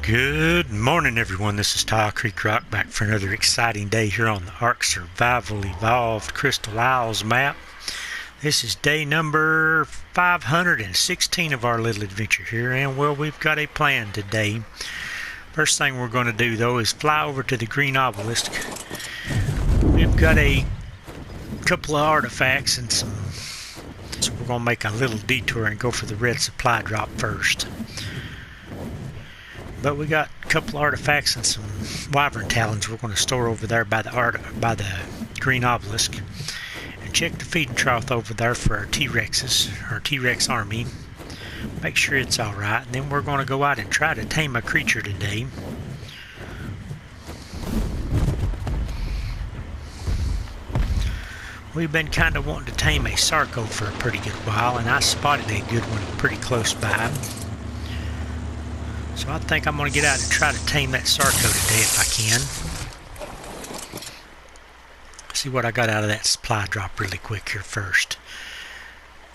Good morning, everyone. This is Tile Creek Rock back for another exciting day here on the ARK Survival Evolved Crystal Isles map. This is day number 516 of our little adventure here, and well, we've got a plan today. First thing we're going to do, though, is fly over to the green obelisk. We've got a couple of artifacts and some, so we're going to make a little detour and go for the red supply drop first. But we got a couple artifacts and some wyvern talons we're going to store over there by the green obelisk, and check the feeding trough over there for our T-Rexes, our T-Rex army. Make sure it's all right, and then we're going to go out and try to tame a creature today. We've been kind of wanting to tame a Sarco for a pretty good while, and I spotted a good one pretty close by. So I think I'm going to get out and try to tame that Sarco today if I can. See what I got out of that supply drop really quick here first.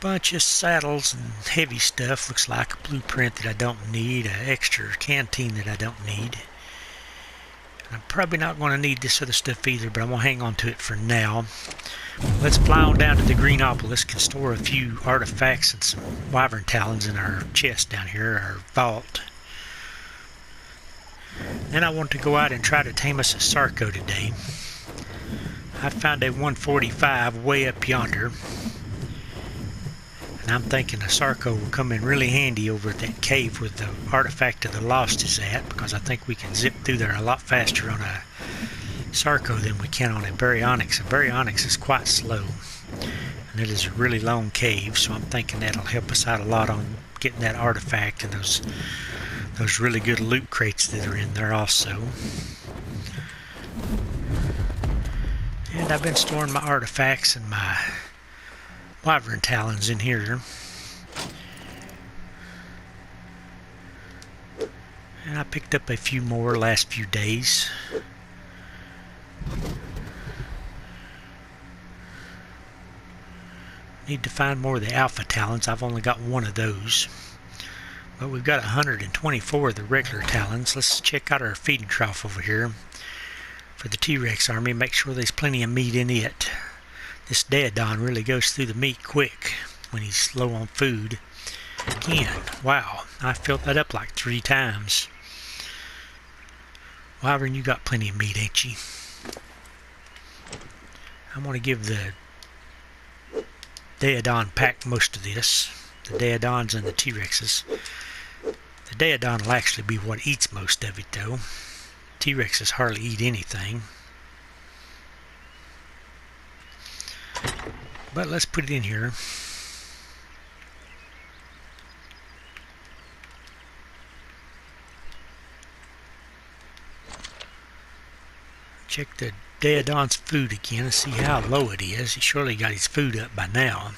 Bunch of saddles and heavy stuff. Looks like a blueprint that I don't need. An extra canteen that I don't need. I'm probably not going to need this other stuff either, but I'm going to hang on to it for now. Let's fly on down to the green obelisk and store a few artifacts and some wyvern talons in our chest down here, our vault. Then I want to go out and try to tame us a Sarco today. I found a 145 way up yonder, and I'm thinking a Sarco will come in really handy over at that cave where the artifact of the lost is at, because I think we can zip through there a lot faster on a Sarco than we can on a Baryonyx. A Baryonyx is quite slow, and it is a really long cave, so I'm thinking that'll help us out a lot on getting that artifact and those really good loot crates that are in there also. And I've been storing my artifacts and my wyvern talons in here. And I picked up a few more last few days. Need to find more of the alpha talons. I've only got one of those. But we've got 124 of the regular talons. Let's check out our feeding trough over here for the T-Rex army. Make sure there's plenty of meat in it. This Daedon really goes through the meat quick when he's low on food. Again, wow, I filled that up like 3 times. Wyvern, you got plenty of meat, ain't you? I'm going to give the Daedon pack most of this. The Daedons and the T-Rexes. The Daedon will actually be what eats most of it, though. T-Rexes hardly eat anything. But let's put it in here. Check the Daedon's food again and see how low it is. He surely got his food up by now.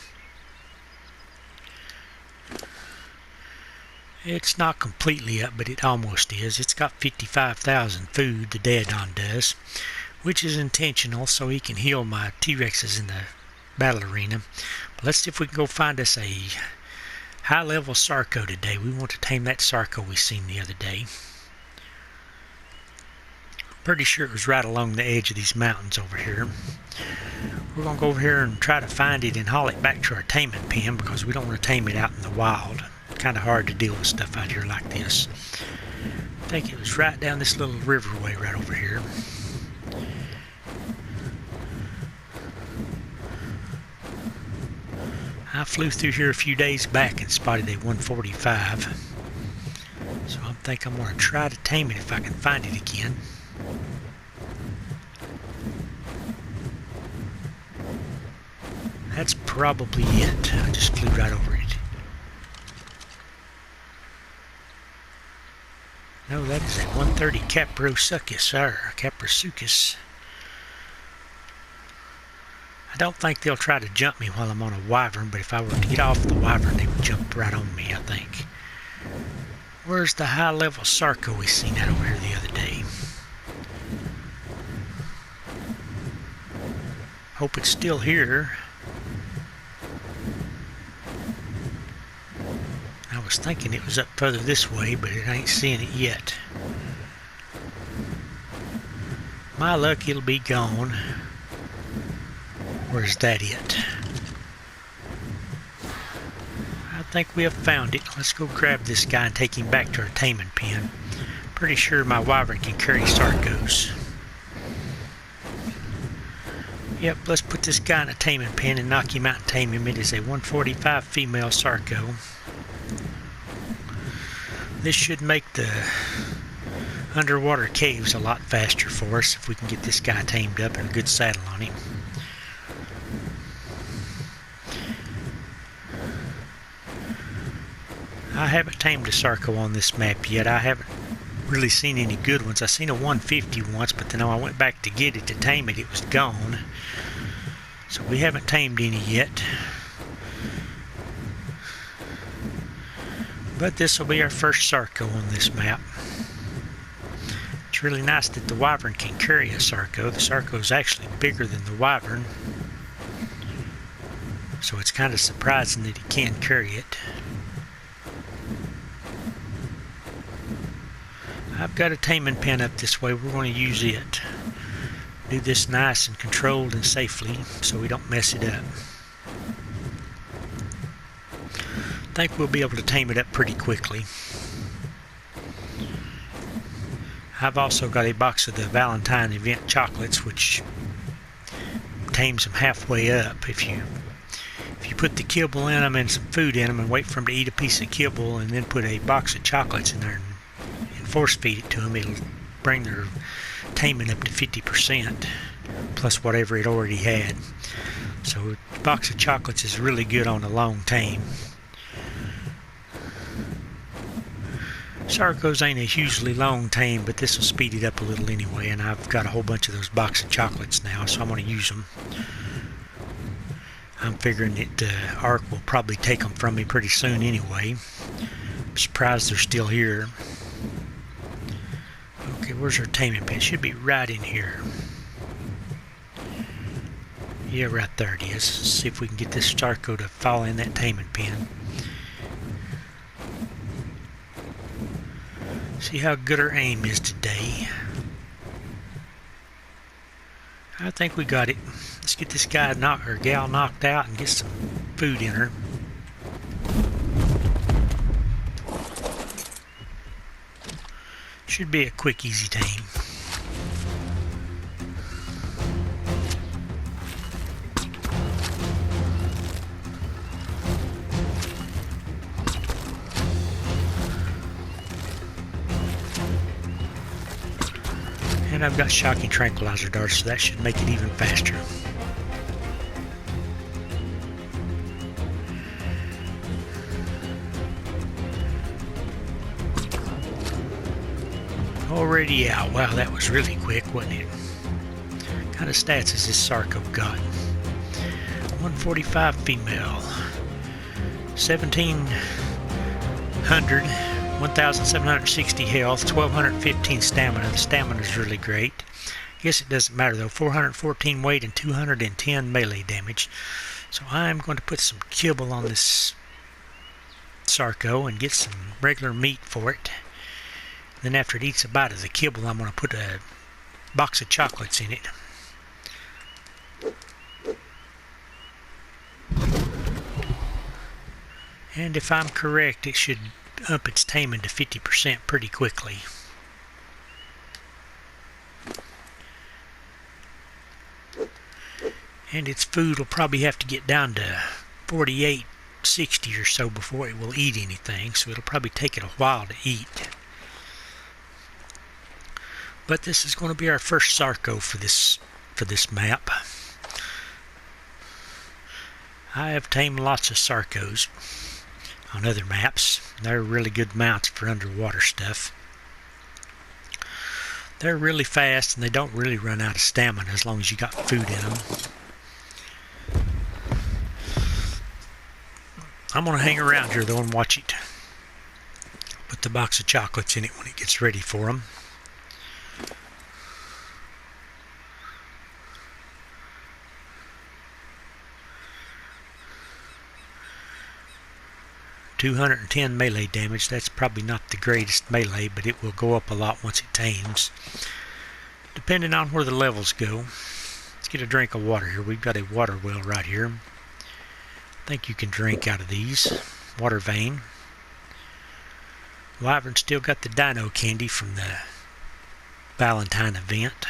It's not completely up, but it almost is. It's got 55,000 food, the Daedon does, which is intentional so he can heal my T-Rexes in the battle arena. But let's see if we can go find us a high-level Sarco today. We want to tame that Sarco we seen the other day. Pretty sure it was right along the edge of these mountains over here. We're going to go over here and try to find it and haul it back to our taming pen, because we don't want to tame it out in the wild. Kind of hard to deal with stuff out here like this. I think it was right down this little riverway right over here. I flew through here a few days back and spotted a 145. So I think I'm going to try to tame it if I can find it again. That's probably it. I just flew right over it. No, that is a 130 Caprosuchus, or Caprosuchus. I don't think they'll try to jump me while I'm on a wyvern, but if I were to get off the wyvern, they would jump right on me, I think. Where's the high-level Sarco we seen that over here the other day? Hope it's still here. I was thinking it was up further this way, but I ain't seeing it yet. My luck, it'll be gone. Where's that it? I think we have found it. Let's go grab this guy and take him back to our taming pen. Pretty sure my wyvern can carry Sarcos. Yep, let's put this guy in a taming pen and knock him out and tame him. It is a 145 female Sarco. This should make the underwater caves a lot faster for us if we can get this guy tamed up and a good saddle on him. I haven't tamed a Sarco on this map yet. I haven't really seen any good ones. I seen a 150 once, but then when I went back to get it to tame it, it was gone. So we haven't tamed any yet. But this will be our first Sarco on this map. It's really nice that the wyvern can carry a Sarco. The Sarco is actually bigger than the wyvern, so it's kind of surprising that he can carry it. I've got a taming pen up this way. We're going to use it. Do this nice and controlled and safely so we don't mess it up. I think we'll be able to tame it up pretty quickly. I've also got a box of the Valentine event chocolates, which tames them halfway up. If you put the kibble in them and some food in them and wait for them to eat a piece of kibble and then put a box of chocolates in there and force feed it to them, it'll bring their taming up to 50% plus whatever it already had. So a box of chocolates is really good on a long tame. Sarcos ain't a hugely long tame, but this will speed it up a little anyway, and I've got a whole bunch of those box of chocolates now, so I'm going to use them. I'm figuring that ARK will probably take them from me pretty soon anyway. I'm surprised they're still here. Okay, where's our taming pen? It should be right in here. Yeah, right there it is. Let's see if we can get this Sarco to fall in that taming pen. See how good our aim is today. I think we got it. Let's get this guy or gal knocked out and get some food in her. Should be a quick, easy tame. And I've got shocking tranquilizer darts, so that should make it even faster. Already out. Wow, that was really quick, wasn't it? What kind of stats has this Sarco got? 145 female. 1700. 1,760 health, 1,215 stamina. The stamina is really great. I guess it doesn't matter though. 414 weight and 210 melee damage. So I'm going to put some kibble on this Sarco and get some regular meat for it. Then after it eats a bite of the kibble, I'm going to put a box of chocolates in it. And if I'm correct, it should up its taming to 50% pretty quickly. And its food will probably have to get down to 48, 60 or so before it will eat anything, so it'll probably take it a while to eat. But this is going to be our first Sarco for this map. I have tamed lots of Sarcos on other maps. They're really good mounts for underwater stuff. They're really fast and they don't really run out of stamina as long as you got food in them. I'm going to hang around here though and watch it. Put the box of chocolates in it when it gets ready for them. 210 melee damage. That's probably not the greatest melee, but it will go up a lot once it tames, depending on where the levels go. Let's get a drink of water here. We've got a water well right here. I think you can drink out of these. Water vein. Wyvern still got the dino candy from the Valentine event.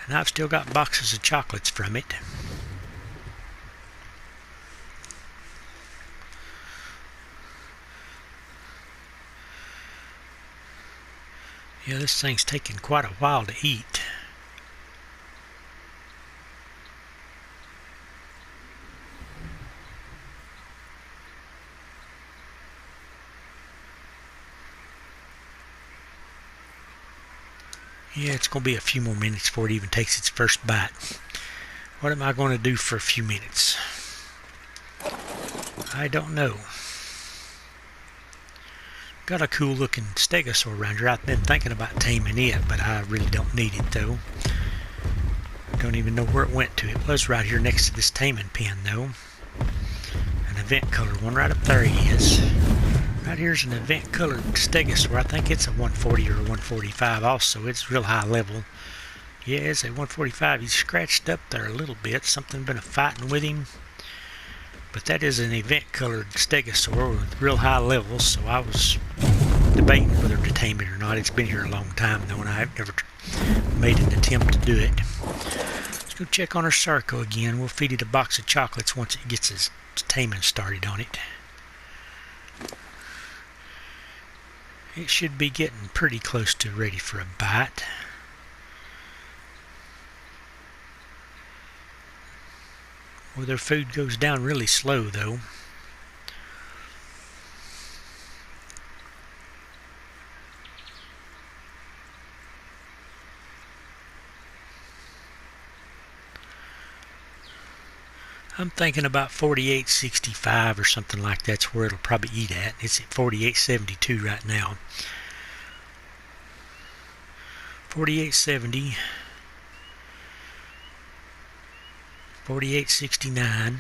And I've still got boxes of chocolates from it. Yeah, this thing's taking quite a while to eat. Yeah, it's going to be a few more minutes before it even takes its first bite. What am I going to do for a few minutes? I don't know. Got a cool looking stegosaur around here. I've been thinking about taming it, but I really don't need it though. I don't even know where it went to. It was right here next to this taming pen though. An event color one right up there he is. Right here's an event colored stegosaur. I think it's a 140 or a 145 also. It's real high level. Yeah, it's a 145. He's scratched up there a little bit. Something been fighting with him. But that is an event colored stegosaur with real high levels, so I was debating whether to tame it or not. It's been here a long time though, and I've never made an attempt to do it. Let's go check on our Sarco again. We'll feed it a box of chocolates once it gets its taming started on it. It should be getting pretty close to ready for a bite. Well, their food goes down really slow though. I'm thinking about 48.65 or something like that's where it'll probably eat at. It's at 48.72 right now. 48.70, 48.69,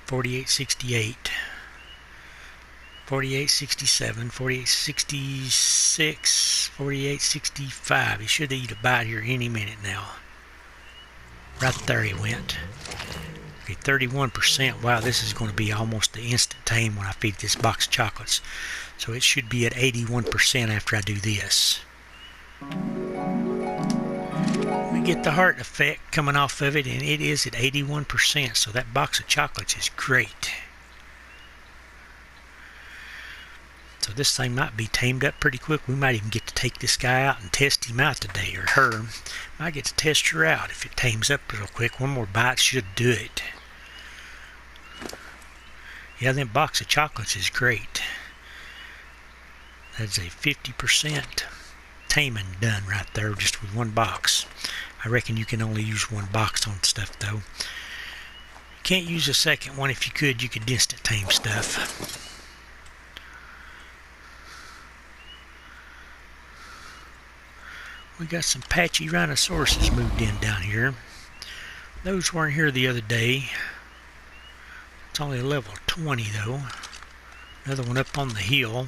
48.68, 48.67, 48.66, 48.65. He should eat a bite here any minute now. Right there he went. Okay, 31%. Wow, this is going to be almost the instant tame when I feed this box of chocolates. So it should be at 81% after I do this. We get the heart effect coming off of it, and it is at 81%. So that box of chocolates is great. So this thing might be tamed up pretty quick. We might even get to take this guy out and test him out today, or her. Might get to test her out if it tames up real quick. One more bite should do it. Yeah, that box of chocolates is great. That's a 50% taming done right there just with one box. I reckon you can only use one box on stuff though. You can't use a second one. If you could instant tame stuff. We got some patchy rhinosauruses moved in down here. Those weren't here the other day. It's only a level 20 though. Another one up on the hill.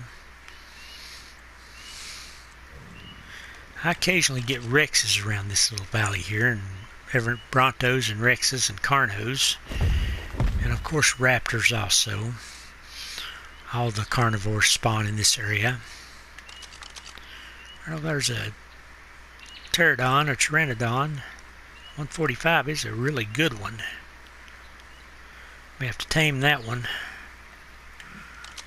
I occasionally get Rexes around this little valley here, and every Brontos and Rexes and Carnos, and of course Raptors also. All the carnivores spawn in this area. Well, there's a Pterodon or Pteranodon. 145 is a really good one. We have to tame that one.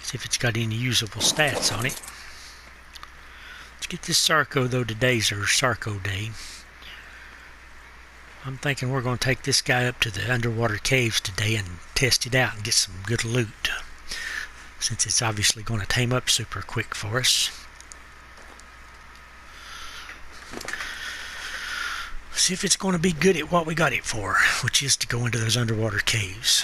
See if it's got any usable stats on it. Let's get this Sarco though. Today's our Sarco day. I'm thinking we're going to take this guy up to the underwater caves today and test it out and get some good loot, since it's obviously going to tame up super quick for us. See if it's going to be good at what we got it for, which is to go into those underwater caves.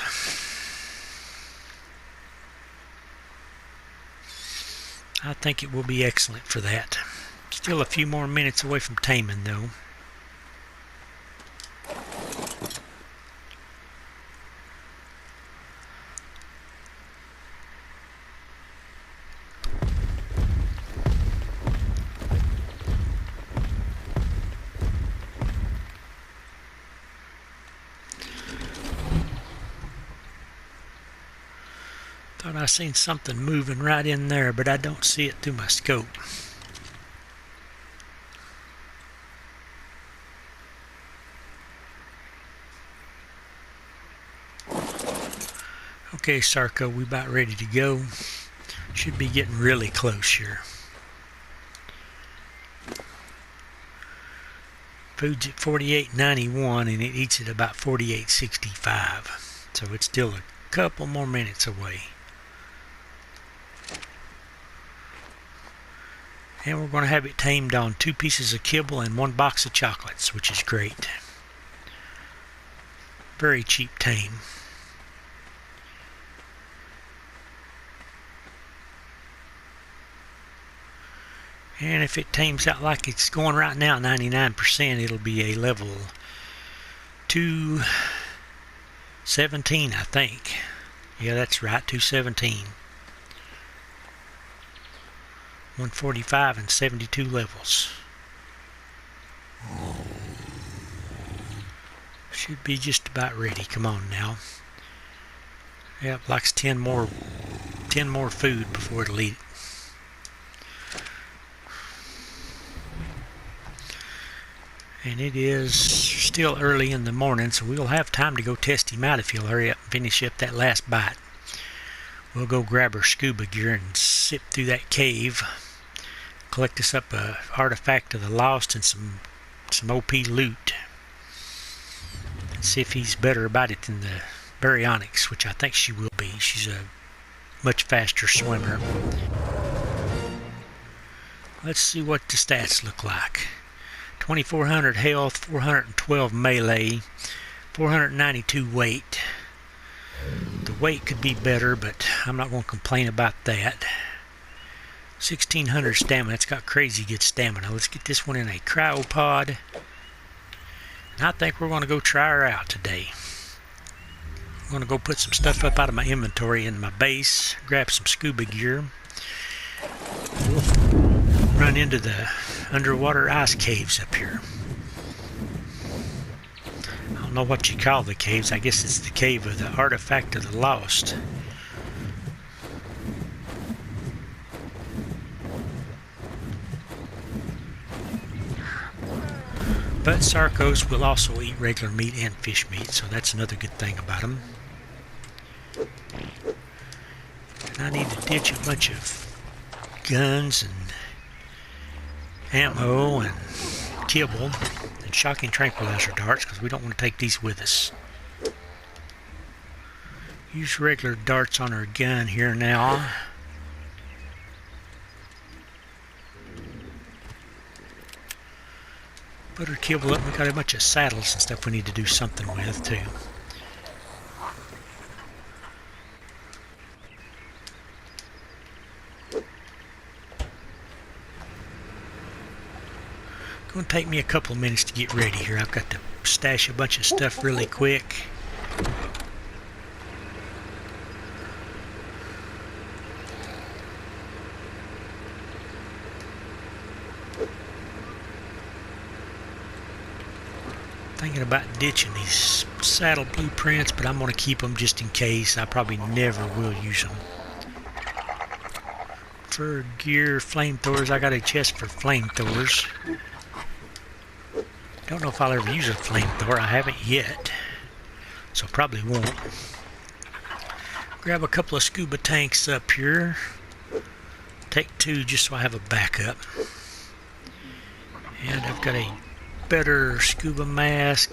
I think it will be excellent for that. Still a few more minutes away from taming though. Thought I seen something moving right in there, but I don't see it through my scope. Okay, Sarco, we about ready to go. Should be getting really close here. Food's at 48.91 and it eats at about 48.65. So it's still a couple more minutes away. And we're going to have it tamed on 2 pieces of kibble and 1 box of chocolates, which is great. Very cheap tame. And if it tames out like it's going right now, 99%, it'll be a level 217, I think. Yeah, that's right, 217. 145 and 72 levels. Should be just about ready. Come on now. Yep, likes 10 more food before it'll eat it. And it is still early in the morning, so we'll have time to go test him out if he'll hurry up and finish up that last bite. We'll go grab our scuba gear and zip through that cave, collect us up a artifact of the lost and some OP loot, and see if he's better about it than the baryonyx, which I think she will be. She's a much faster swimmer. Let's see what the stats look like. 2400 health, 412 melee, 492 weight. The weight could be better, but I'm not going to complain about that. 1600 stamina. It's got crazy good stamina. Let's get this one in a cryopod. And I think we're going to go try her out today. I'm going to go put some stuff up out of my inventory in my base, grab some scuba gear. We'll run into the underwater ice caves up here. I don't know what you call the caves. I guess it's the cave of the artifact of the lost. But Sarcos will also eat regular meat and fish meat, so that's another good thing about them. And I need to ditch a bunch of guns and ammo and kibble and shocking tranquilizer darts, because we don't want to take these with us. Use regular darts on our gun here now. Put our kibble up. We got a bunch of saddles and stuff we need to do something with too. Going to take me a couple of minutes to get ready here. I've got to stash a bunch of stuff really quick. Thinking about ditching these saddle blueprints, but I'm going to keep them just in case. I probably never will use them. For gear, flamethrowers, I got a chest for flamethrowers. Don't know if I'll ever use a flamethrower. I haven't yet, so probably won't. Grab a couple of scuba tanks up here. Take 2 just so I have a backup. And I've got a better scuba mask.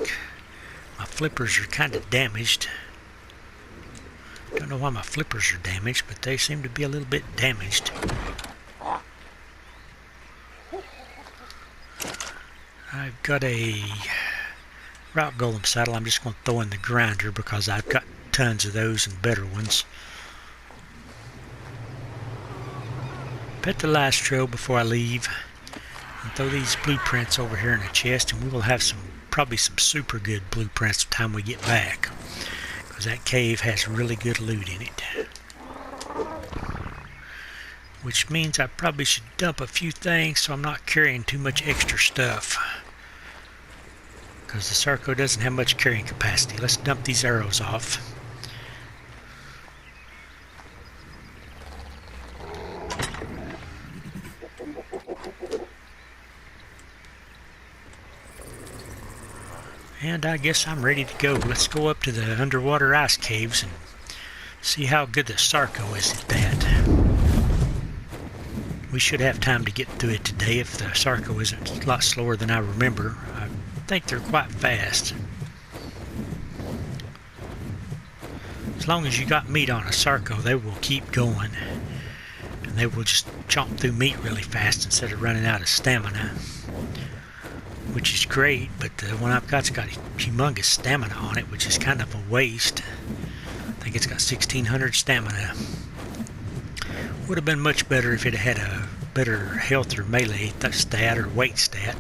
My flippers are kind of damaged. Don't know why my flippers are damaged, but they seem to be a little bit damaged. I've got a rock golem saddle. I'm just going to throw in the grinder because I've got tons of those and better ones. Pet the last trail before I leave. And throw these blueprints over here in a chest, and we will have probably some super good blueprints by the time we get back, because that cave has really good loot in it. Which means I probably should dump a few things so I'm not carrying too much extra stuff, because the Sarco doesn't have much carrying capacity. Let's dump these arrows off. And I guess I'm ready to go. Let's go up to the underwater ice caves and see how good the Sarco is at that. We should have time to get through it today if the Sarco isn't a lot slower than I remember. I think they're quite fast. As long as you got meat on a Sarco, they will keep going. And they will just chomp through meat really fast instead of running out of stamina. Which is great, but the one I've got's got humongous stamina on it, which is kind of a waste. I think it's got 1600 stamina. Would have been much better if it had a better health or melee stat or weight stat.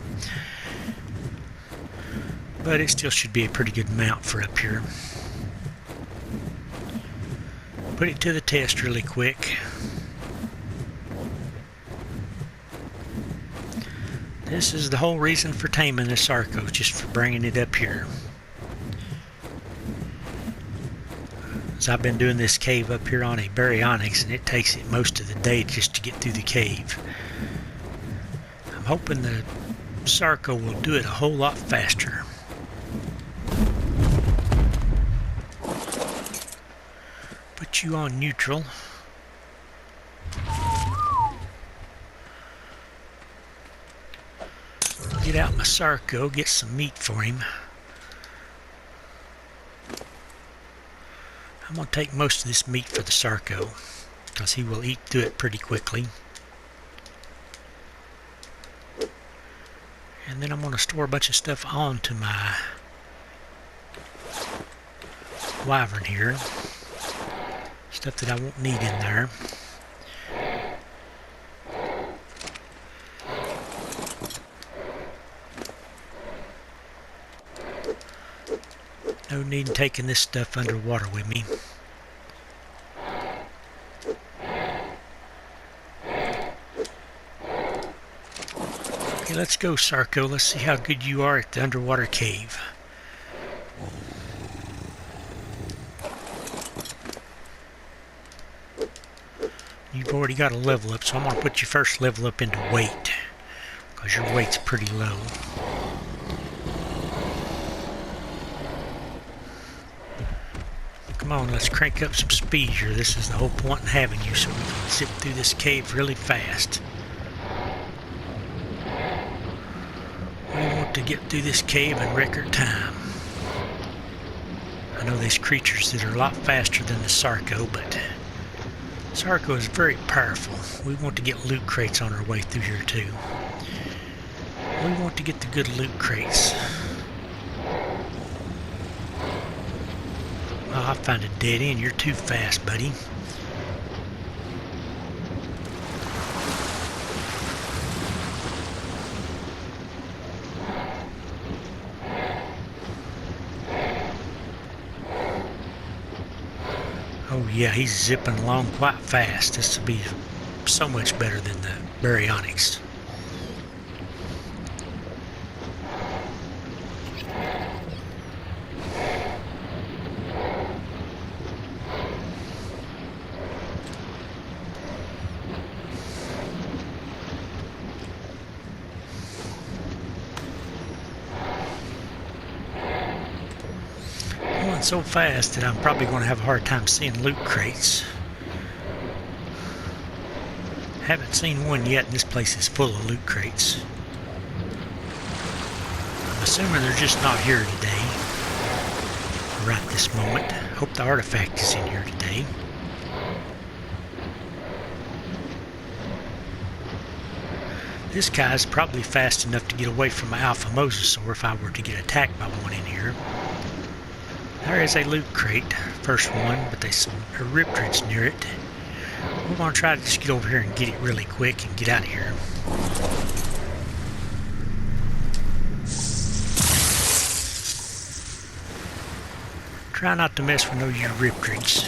But it still should be a pretty good mount for up here. Put it to the test really quick. This is the whole reason for taming the Sarco, just for bringing it up here. As I've been doing this cave up here on a baryonyx, and it takes it most of the day just to get through the cave. I'm hoping the Sarco will do it a whole lot faster. Put you on neutral. Get out my Sarco, get some meat for him. I'm going to take most of this meat for the Sarco, because he will eat through it pretty quickly. And then I'm going to store a bunch of stuff onto my wyvern here. Stuff that I won't need in there. No need in taking this stuff underwater with me. Okay, let's go, Sarco. Let's see how good you are at the underwater cave. You've already got a level up, so I'm going to put your first level up into weight, because your weight's pretty low. Come on, let's crank up some speed here. This is the whole point in having you, so we can zip through this cave really fast. We want to get through this cave in record time. I know there's creatures that are a lot faster than the Sarco, but Sarco is very powerful. We want to get loot crates on our way through here too. We want to get the good loot crates. Oh, I found a dead end. You're too fast, buddy. Oh yeah, he's zipping along quite fast. This will be so much better than the baryonyx. So fast that I'm probably going to have a hard time seeing loot crates. Haven't seen one yet, and this place is full of loot crates. I'm assuming they're just not here today, right this moment. Hope the artifact is in here today. This guy's probably fast enough to get away from my alpha mosasaur if I were to get attacked by one in here. There is a loot crate, first one, but there's some Eryptrids near it. We're going to try to just get over here and get it really quick and get out of here. Try not to mess with no Eryptrids.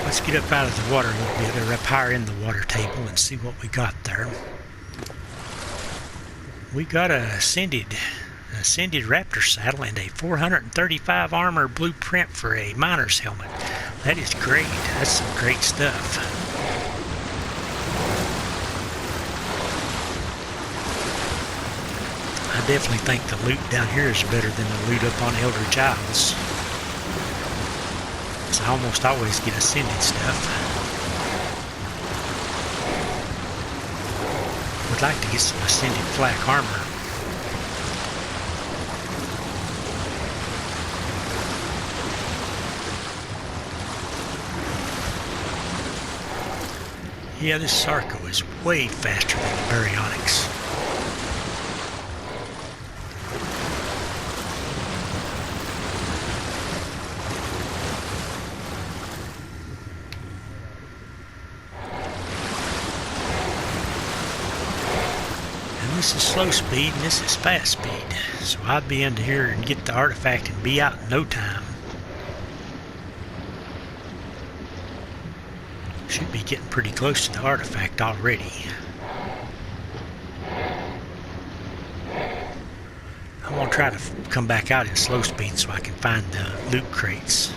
Let's get up out of the water a little bit, or up higher in the water table, and see what we got there. We got a ascended raptor saddle and a 435 armor blueprint for a miner's helmet. That is great. That's some great stuff. I definitely think the loot down here is better than the loot up on Elder Giles. So I almost always get ascended stuff. Would like to get some ascended flak armor. Yeah, this Sarco is way faster than the Baryonyx. And this is slow speed and this is fast speed. So I'd be into here and get the artifact and be out in no time. Should be getting pretty close to the artifact already. I'm going to try to come back out in slow speed so I can find the loot crates.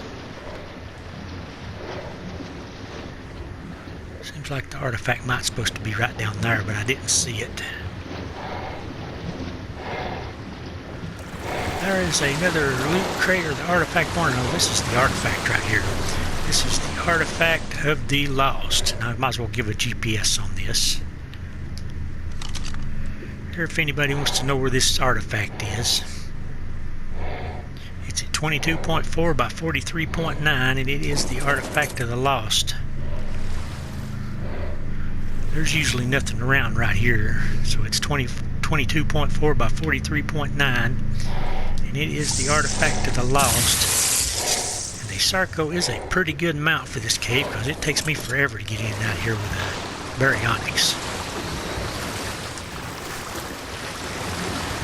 Seems like the artifact might supposed to be right down there, but I didn't see it. There is another loot crate or the artifact one. No, this is the artifact right here. This is the artifact of the lost. Now I might as well give a GPS on this. Here, if anybody wants to know where this artifact is. It's at 22.4 by 43.9 and it is the artifact of the lost. There's usually nothing around right here. So it's 22.4 by 43.9 and it is the artifact of the lost. The Sarco is a pretty good mount for this cave because it takes me forever to get in and out here with a Baryonyx.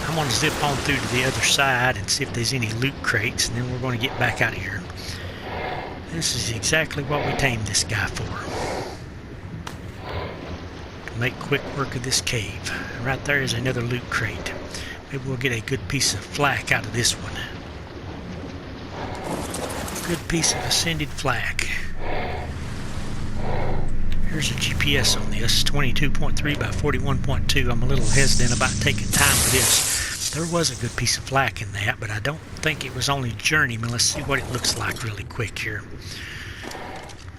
I'm going to zip on through to the other side and see if there's any loot crates, and then we're going to get back out of here. This is exactly what we tamed this guy for. To make quick work of this cave. Right there is another loot crate. Maybe we'll get a good piece of flak out of this one. Good piece of ascended flak. Here's a GPS on this, 22.3 by 41.2. I'm a little hesitant about taking time with this. There was a good piece of flak in that, but I don't think it was only journeyman. Let's see what it looks like really quick here.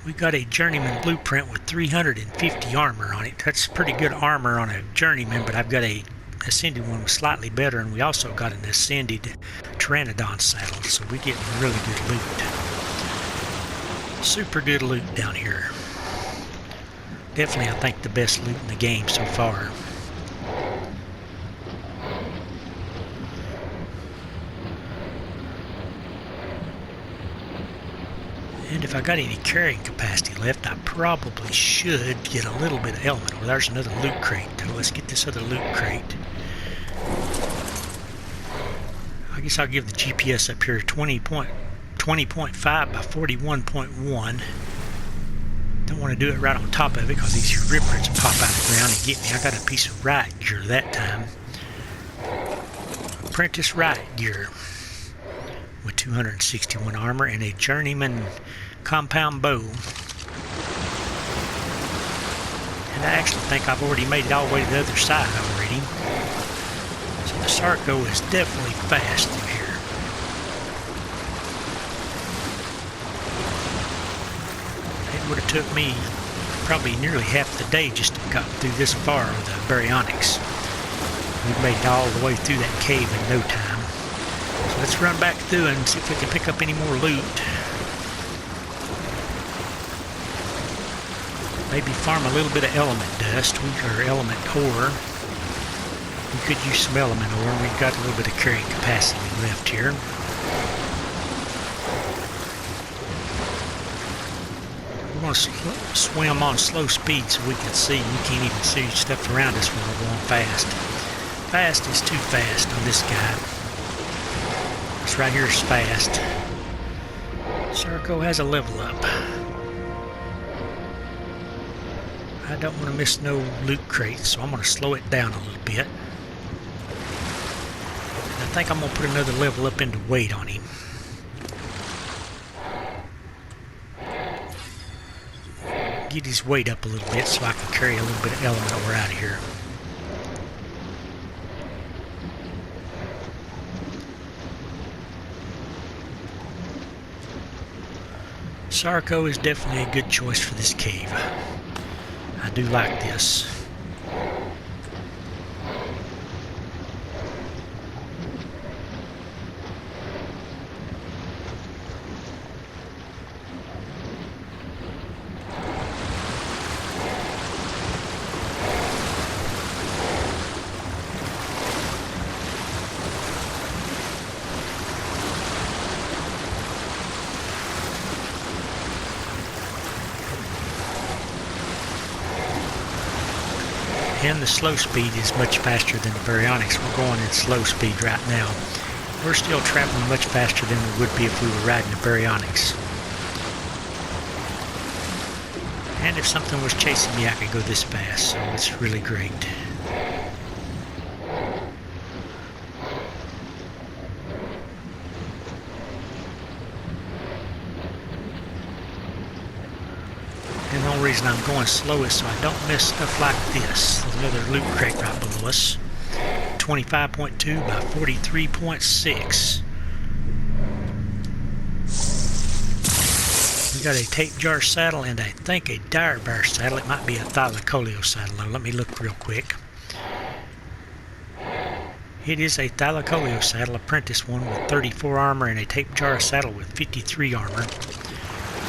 We got a journeyman blueprint with 350 armor on it. That's pretty good armor on a journeyman, but I've got a ascended one with slightly better, and we also got an ascended Pteranodon saddle, so we get really good loot. Super good loot down here. Definitely, I think, the best loot in the game so far. And if I got any carrying capacity left, I probably should get a little bit of element. Well, there's another loot crate. So let's get this other loot crate. I guess I'll give the GPS up here 20.5 by 41.1. Don't want to do it right on top of it because these rippers will pop out of the ground and get me. I got a piece of riot gear that time. Apprentice riot gear with 261 armor and a journeyman compound bow. And I actually think I've already made it all the way to the other side already. So the Sarco is definitely fast through here. It would have took me probably nearly half the day just to got through this far with a Baryonyx. We've made it all the way through that cave in no time. So let's run back through and see if we can pick up any more loot. Maybe farm a little bit of element dust, or element ore. We could use some element ore, and we've got a little bit of carrying capacity left here. We're going to swim on slow speed so we can see. We can't even see stuff around us when we're going fast. Fast is too fast on this guy. This right here is fast. Sarco has a level up. I don't want to miss no loot crates, so I'm going to slow it down a little bit. I think I'm going to put another level up into weight on him. Get his weight up a little bit so I can carry a little bit of element ore out of here. Sarco is definitely a good choice for this cave. I do like this. And the slow speed is much faster than the baryonyx. We're going in slow speed right now. We're still traveling much faster than we would be if we were riding the baryonyx. And if something was chasing me, I could go this fast, so it's really great. And the only reason I'm going slow is so I don't miss stuff like this. There's another loot crate right below us. 25.2 by 43.6. We got a tape jar saddle and I think a dire bear saddle. It might be a thylacoleo saddle though. Let me look real quick. It is a thylacoleo saddle, apprentice one with 34 armor, and a tape jar saddle with 53 armor.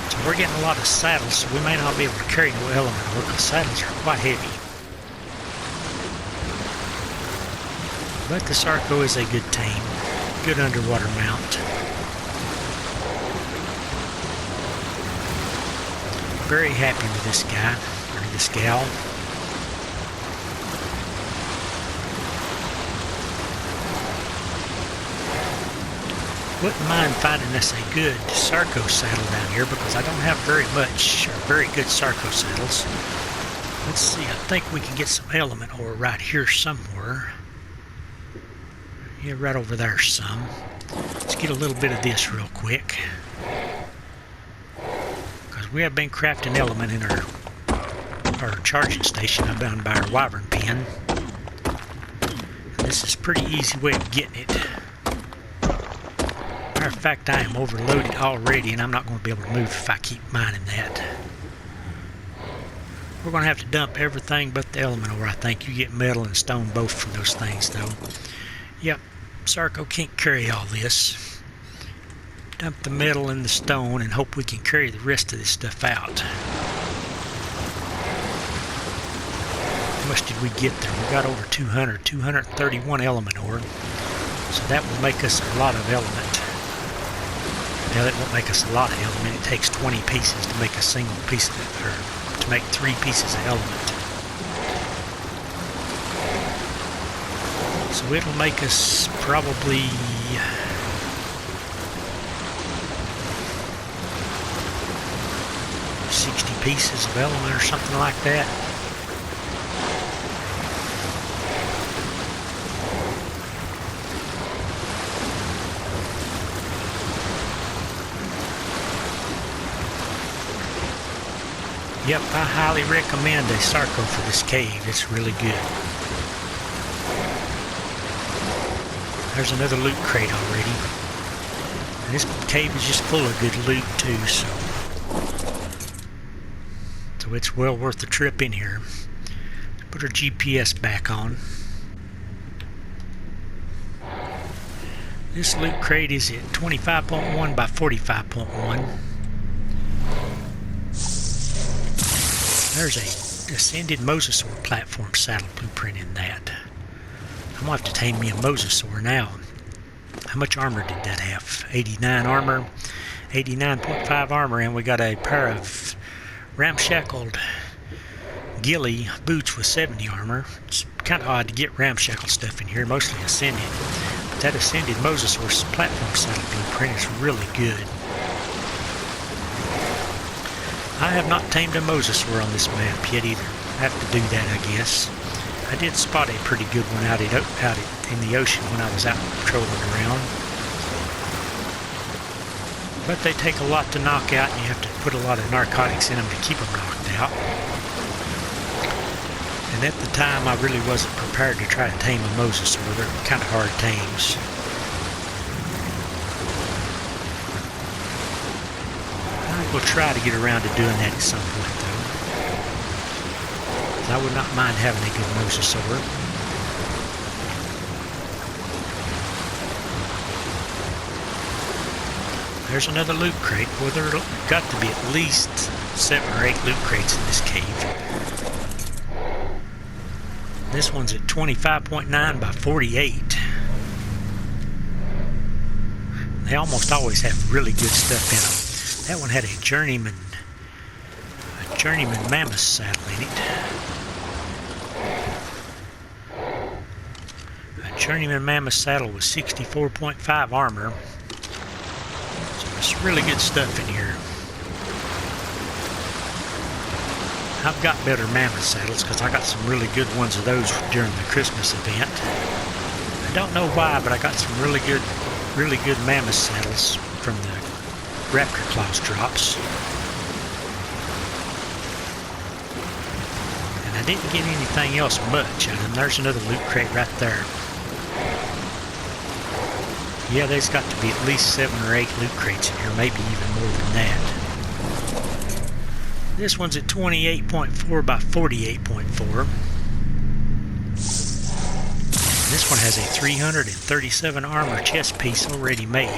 So we're getting a lot of saddles, so we may not be able to carry no element ore because saddles are quite heavy. But the Sarco is a good tame, good underwater mount. Very happy with this guy, or this gal. Wouldn't mind finding us a good Sarco saddle down here because I don't have very much or very good Sarco saddles. Let's see, I think we can get some element ore right here somewhere. Yeah, right over there some. Let's get a little bit of this real quick. Because we have been crafting element in our charging station up down by our wyvern pen. And this is a pretty easy way of getting it. Matter of fact, I am overloaded already, and I'm not going to be able to move if I keep mining that. We're going to have to dump everything but the element ore, I think. You get metal and stone both from those things, though. Yep, Sarco can't carry all this. Dump the metal and the stone and hope we can carry the rest of this stuff out. How much did we get there? We got over 231 element ore. So that will make us a lot of element. Now that won't make us a lot of element. It takes 20 pieces to make a single piece of it, or to make 3 pieces of element. So it'll make us probably 60 pieces of element or something like that. Yep, I highly recommend a Sarco for this cave. It's really good. There's another loot crate already. And this cave is just full of good loot too, so it's well worth the trip in here. Let's put our GPS back on. This loot crate is at 25.1 by 45.1. There's a ascended mosasaur platform saddle blueprint in that. I'm going to have to tame me a mosasaur now. How much armor did that have? 89 armor, 89.5 armor, and we got a pair of ramshackled ghillie boots with 70 armor. It's kind of odd to get ramshackled stuff in here, mostly ascended. But that ascended mosasaur platform saddle blueprint is really good. I have not tamed a mosasaur on this map yet either. I have to do that, I guess. I did spot a pretty good one out in the ocean when I was out patrolling around. But they take a lot to knock out, and you have to put a lot of narcotics in them to keep them knocked out. And at the time, I really wasn't prepared to try to tame a mosasaur. They're kind of hard tames. I We'll try to get around to doing that at some point, though. I would not mind having a good mosasaur. There's another loot crate. Well, there got to be at least 7 or 8 loot crates in this cave. This one's at 25.9 by 48. They almost always have really good stuff in them. That one had a journeyman mammoth saddle in it. A journeyman mammoth saddle with 64.5 armor. So there's really good stuff in here. I've got better mammoth saddles because I got some really good ones of those during the Christmas event. I don't know why, but I got some really good mammoth saddles from the Raptor Claws drops. And I didn't get anything else much out of them. There's another loot crate right there. Yeah, there's got to be at least 7 or 8 loot crates in here, maybe even more than that. This one's at 28.4 by 48.4. This one has a 337 armor chest piece already made.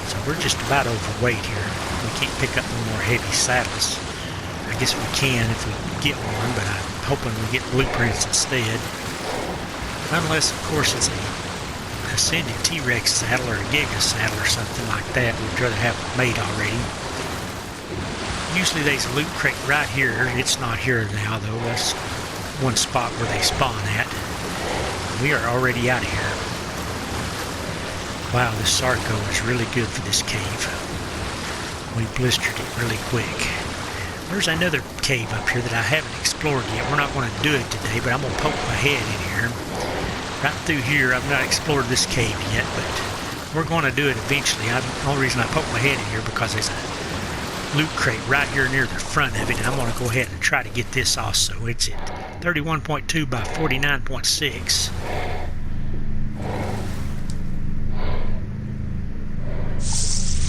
So we're just about overweight here. We can't pick up no more heavy saddles. I guess we can if we get one, but I'm hoping we get blueprints instead. Unless, of course, it's a Ascended T-Rex saddle or a Giga saddle or something like that. We'd rather have it made already. Usually there's a loot crate right here. It's not here now, though. That's one spot where they spawn at. We are already out of here. Wow, this Sarco is really good for this cave. We blistered it really quick. There's another cave up here that I haven't explored yet. We're not going to do it today, but I'm going to poke my head in here. Right through here, I've not explored this cave yet, but we're going to do it eventually. The only reason I poke my head in here because there's a loot crate right here near the front of it, and I'm going to go ahead and try to get this also. It's at 31.2 by 49.6.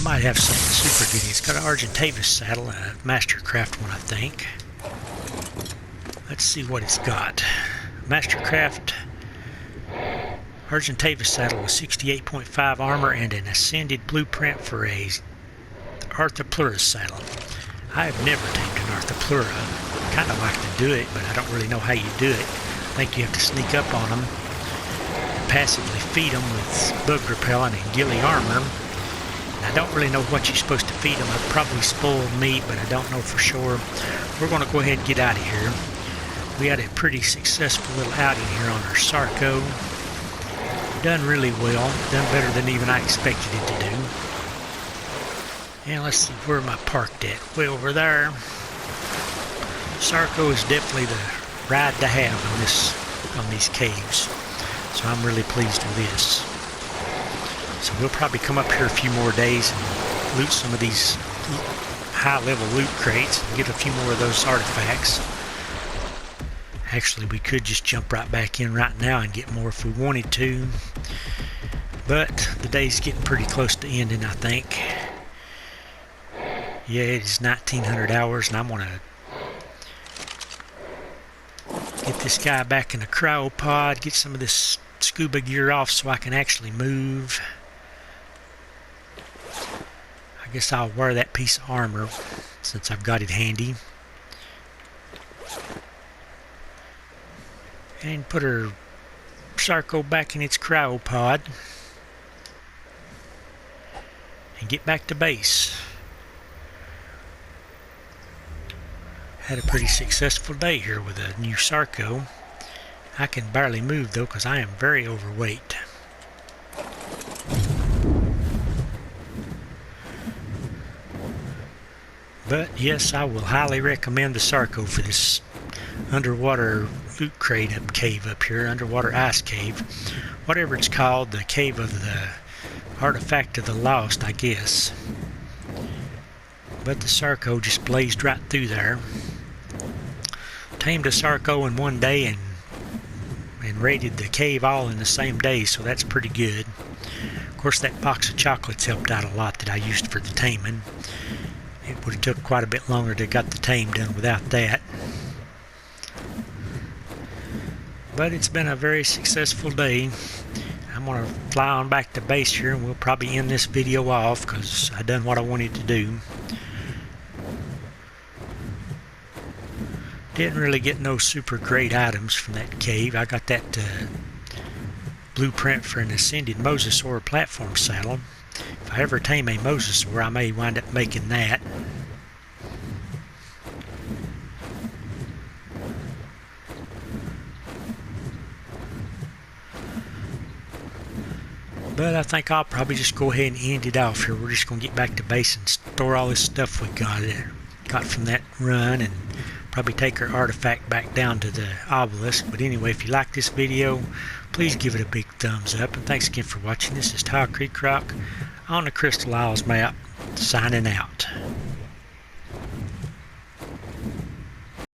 Might have something super good. It's got an Argentavis saddle and a Mastercraft one, I think. Let's see what it's got. Mastercraft Argentavis saddle with 68.5 armor and an Ascended blueprint for a Arthropleurus saddle. I have never tamed an Arthropleura. Kind of like to do it, but I don't really know how you do it. I think you have to sneak up on them and passively feed them with bug repellent and ghillie armor. And I don't really know what you're supposed to feed them. I'd probably spoiled meat, but I don't know for sure. We're going to go ahead and get out of here. We had a pretty successful little outing here on our Sarco. Done really well. Done better than even I expected it to do. And let's see, where am I parked at? Way over there. Sarco is definitely the ride to have on these caves. So I'm really pleased with this. So we'll probably come up here a few more days and loot some of these high-level loot crates and get a few more of those artifacts. Actually, we could just jump right back in right now and get more if we wanted to. But the day's getting pretty close to ending, I think. Yeah, it is 1900 hours, and I'm going to get this guy back in the cryopod, get some of this scuba gear off so I can actually move. I guess I'll wear that piece of armor since I've got it handy. And put her Sarco back in its cryopod. And get back to base. Had a pretty successful day here with a new Sarco. I can barely move though because I am very overweight. But yes, I will highly recommend the Sarco for this underwater loot crate cave up here, underwater ice cave, whatever it's called, the cave of the artifact of the lost, I guess. But the Sarco just blazed right through there. Tamed a Sarco in one day and raided the cave all in the same day, so that's pretty good. course, that box of chocolates helped out a lot that I used for the taming. It would have took quite a bit longer to get the tame done without that. But it's been a very successful day. I'm going to fly on back to base here, and we'll probably end this video off because I done what I wanted to do. Didn't really get no super great items from that cave. I got that blueprint for an ascended mosasaur platform saddle. If I ever tame a mosasaur, I may wind up making that. But I think I'll probably just go ahead and end it off here. We're just going to get back to base and store all this stuff we got from that run, and probably take our artifact back down to the obelisk. But anyway, if you like this video, please give it a big thumbs up. And thanks again for watching. This is Tile Creek Rock on the Crystal Isles map, signing out.